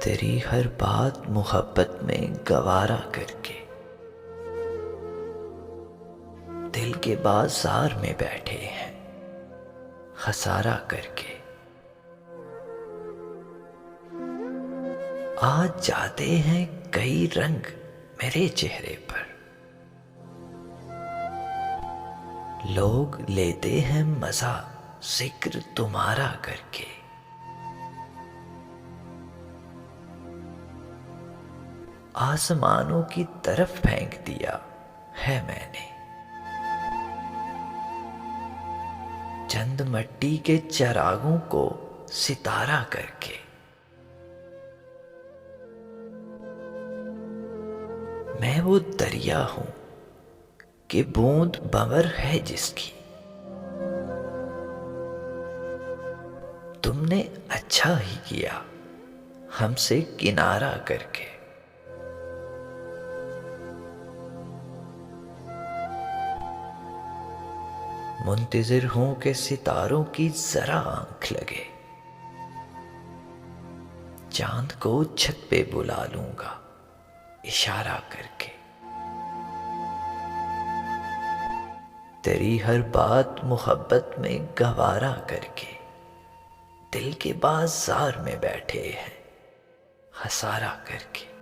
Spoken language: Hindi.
तेरी हर बात मोहब्बत में गवारा करके दिल के बाजार में बैठे हैं खसारा करके। आज जाते हैं कई रंग मेरे चेहरे पर, लोग लेते हैं मजा जिक्र तुम्हारा करके। आसमानों की तरफ फेंक दिया है मैंने, चंद मट्टी के चरागों को सितारा करके। मैं वो दरिया हूं कि बूंद भंवर है जिसकी, तुमने अच्छा ही किया हमसे किनारा करके। मुंतजिर हूं कि सितारों की जरा आंख लगे, चांद को छत पे बुला लूंगा इशारा करके। तेरी हर बात मोहब्बत में गवारा करके दिल के बाजार में बैठे हैं खसारा करके।